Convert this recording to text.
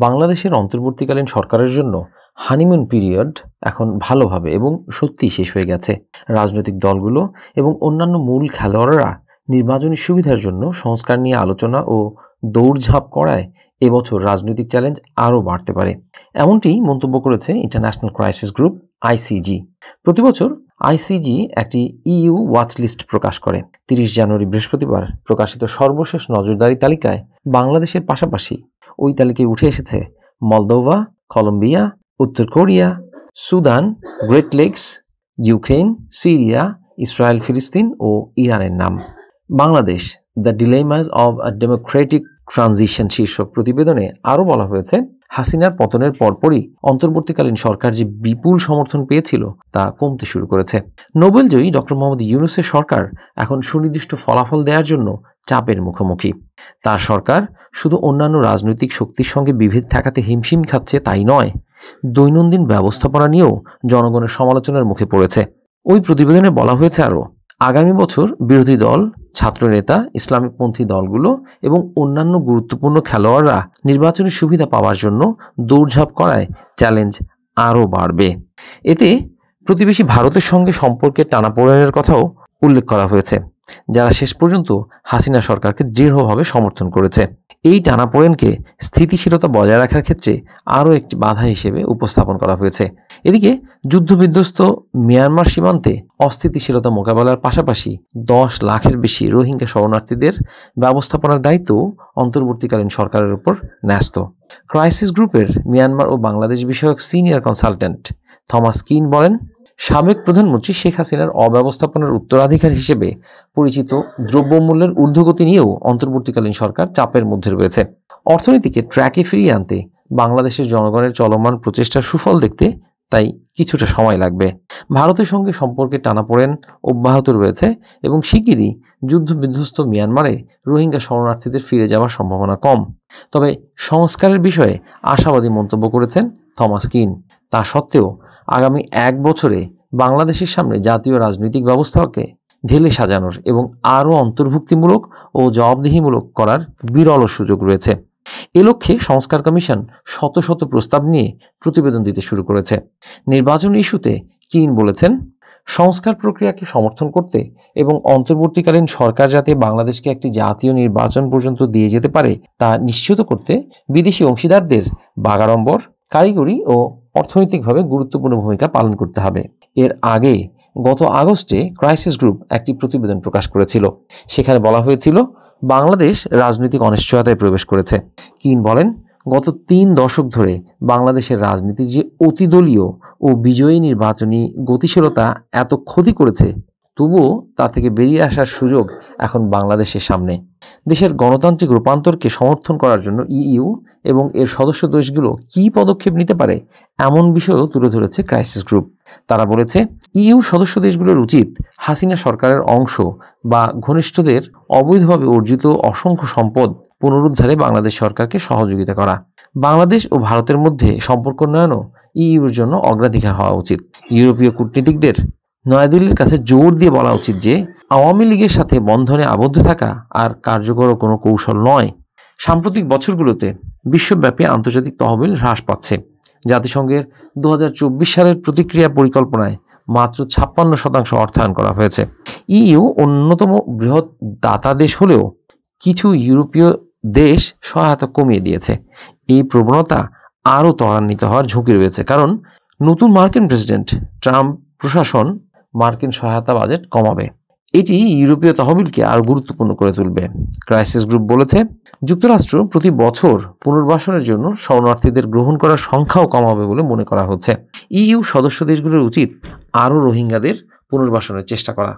বাংলাদেশের অন্তর্বর্তীকালীন সরকারের জন্য হানিমুন পিরিয়ড এখন ভালোভাবে এবং সত্যিই শেষ হয়ে গেছে। রাজনৈতিক দলগুলো এবং অন্যান্য মূল খেলোয়াড়রা নির্বাচনী সুবিধার জন্য সংস্কার নিয়ে আলোচনা ও দৌড়ঝাঁপ করায় এবছর রাজনৈতিক চ্যালেঞ্জ আরও বাড়তে পারে, এমনটি মন্তব্য করেছে ইন্টারন্যাশনাল ক্রাইসিস গ্রুপ আইসিজি। প্রতিবছর আইসিজি একটি ইইউ ওয়াচ লিস্ট প্রকাশ করে। 30 জানুয়ারি বৃহস্পতিবার প্রকাশিত সর্বশেষ নজরদারি তালিকায় বাংলাদেশের পাশাপাশি ওই তালিকায় উঠে এসেছে মলদোভা, কলম্বিয়া, উত্তর Korea, Sudan, Great Lakes, Ukraine, Syria, Israel, ফিলিস্তিন ও ইরানের নাম। Bangladesh the dilemmas of a democratic transition শীর্ষক প্রতিবেদনে আরও বলা হয়েছে, হাসিনার পতনের পরপরই অন্তর্বর্তীকালীন সরকার যে বিপুল সমর্থন পেয়েছিল তা কমতে শুরু করেছে। নোবেলজয়ী ডক্টর মোহাম্মদ ইউনূসের সরকার এখন সুনির্দিষ্ট ফলাফল দেওয়ার জন্য চাপের মুখোমুখি। তার সরকার শুধু অন্যান্য রাজনৈতিক শক্তির সঙ্গে বিভেদ ঠেকাতে হিমশিম খাচ্ছে তাই নয়, দৈনন্দিন ব্যবস্থাপনা নিয়েও জনগণের সমালোচনার মুখে পড়েছে। ওই প্রতিবেদনে বলা হয়েছে আরও, আগামী বছর বিরোধী দল, ছাত্রনেতা, ইসলামিকপন্থী দলগুলো এবং অন্যান্য গুরুত্বপূর্ণ খেলোয়াড়রা নির্বাচনী সুবিধা পাওয়ার জন্য দৌড়ঝাঁপ করায় চ্যালেঞ্জ আরও বাড়বে। এতে প্রতিবেশী ভারতের সঙ্গে সম্পর্কের টানাপোড়েনের কথাও উল্লেখ করা হয়েছে, যারা শেষ পর্যন্ত হাসিনা সরকারকে দৃঢ়ভাবে সমর্থন করেছে। এই টানাপোড়েনকে স্থিতিশীলতা বজায় রাখার ক্ষেত্রে আরও একটি বাধা হিসেবে উপস্থাপন করা হয়েছে। এদিকে যুদ্ধবিধ্বস্ত মিয়ানমার সীমান্তে অস্থিতিশীলতা মোকাবেলার পাশাপাশি 10 লাখের বেশি রোহিঙ্গা শরণার্থীদের ব্যবস্থাপনার দায়িত্ব অন্তর্বর্তীকালীন সরকারের উপর ন্যস্ত। ক্রাইসিস গ্রুপের মিয়ানমার ও বাংলাদেশ বিষয়ক সিনিয়র কনসালটেন্ট থমাস কিন বলেন, সাবেক প্রধানমন্ত্রী শেখ হাসিনার অব্যবস্থাপনার উত্তরাধিকার হিসেবে পরিচিত দ্রব্যমূল্যের ঊর্ধ্বগতি নিয়েও অন্তর্বর্তীকালীন সরকার চাপের মধ্যে রয়েছে। অর্থনীতিকে ট্র্যাকে ফিরিয়ে আনতে বাংলাদেশের জনগণের চলমান প্রচেষ্টার সুফল দেখতে তাই কিছুটা সময় লাগবে। ভারতের সঙ্গে সম্পর্কে টানাপোড়েন অব্যাহত রয়েছে এবং শিগগিরই যুদ্ধবিধ্বস্ত মিয়ানমারে রোহিঙ্গা শরণার্থীদের ফিরে যাওয়ার সম্ভাবনা কম। তবে সংস্কারের বিষয়ে আশাবাদী মন্তব্য করেছেন থমাস কিন। তা সত্ত্বেও আগামী 1 বছরে বাংলাদেশের সামনে জাতীয় রাজনৈতিক ব্যবস্থাকে ঢেলে সাজানোর এবং আরও অন্তর্ভুক্তিমূলক ও জবাবদিহিমূলক করার বিরল সুযোগ রয়েছে। এ লক্ষ্যে সংস্কার কমিশন শত শত প্রস্তাব নিয়ে প্রতিবেদন দিতে শুরু করেছে। নির্বাচন ইস্যুতে কিন বলেছেন, সংস্কার প্রক্রিয়াকে সমর্থন করতে এবং অন্তর্বর্তীকালীন সরকার যাতে বাংলাদেশকে একটি জাতীয় নির্বাচন পর্যন্ত দিয়ে যেতে পারে তা নিশ্চিত করতে বিদেশি অংশীদারদের বাগাড়ম্বর, কারিগরি ও অর্থনৈতিকভাবে গুরুত্বপূর্ণ ভূমিকা পালন করতে হবে। এর আগে গত আগস্টে ক্রাইসিস গ্রুপ একটি প্রতিবেদন প্রকাশ করেছিল। সেখানে বলা হয়েছিল, বাংলাদেশ রাজনৈতিক অনিশ্চয়তায় প্রবেশ করেছে। কিন বলেন, গত 3 দশক ধরে বাংলাদেশের রাজনীতির যে অতিদলীয় ও বিজয়ী নির্বাচনী গতিশীলতা এত ক্ষতি করেছে, তবুও তা থেকে বেরিয়ে আসার সুযোগ এখন বাংলাদেশের সামনে। দেশের গণতান্ত্রিক রূপান্তরকে সমর্থন করার জন্য ইইউ এবং এর সদস্য দেশগুলো কী পদক্ষেপ নিতে পারে এমন বিষয়ও তুলে ধরেছে ক্রাইসিস গ্রুপ। তারা বলেছে, ইইউ সদস্য দেশগুলোর উচিত হাসিনা সরকারের অংশ বা ঘনিষ্ঠদের অবৈধভাবে অর্জিত অসংখ্য সম্পদ পুনরুদ্ধারে বাংলাদেশ সরকারকে সহযোগিতা করা। বাংলাদেশ ও ভারতের মধ্যে সম্পর্ক উন্নয়নও ইইউর জন্য অগ্রাধিকার হওয়া উচিত। ইউরোপীয় কূটনীতিকদের নয়াদিল্লির কাছে জোর দিয়ে বলা উচিত যে আওয়ামী লীগের সাথে বন্ধনে আবদ্ধ থাকা আর কার্যকর কোনো কৌশল নয়। সাম্প্রতিক বছরগুলোতে বিশ্বব্যাপী আন্তর্জাতিক তহবিল হ্রাস পাচ্ছে। জাতিসংঘের 2024 সালের প্রতিক্রিয়া পরিকল্পনায় মাত্র 56% অর্থায়ন করা হয়েছে। ইইউ অন্যতম বৃহৎ দাতা দেশ হলেও কিছু ইউরোপীয় দেশ সহায়তা কমিয়ে দিয়েছে। এই প্রবণতা আরও ত্বরান্বিত হওয়ার ঝুঁকি রয়েছে, কারণ নতুন মার্কিন প্রেসিডেন্ট ট্রাম্প প্রশাসন মার্কিন সহায়তা বাজেট কমাবে। এটি ইউরোপীয় তহবিলকে আরও গুরুত্বপূর্ণ করে তুলবে। ক্রাইসিস গ্রুপ বলেছে, যুক্তরাষ্ট্র প্রতি বছর পুনর্বাসনের জন্য শরণার্থীদের গ্রহণ করার সংখ্যাও কমাবে বলে মনে করা হচ্ছে। ইইউ সদস্য দেশগুলোর উচিত আরও রোহিঙ্গাদের পুনর্বাসনের চেষ্টা করা।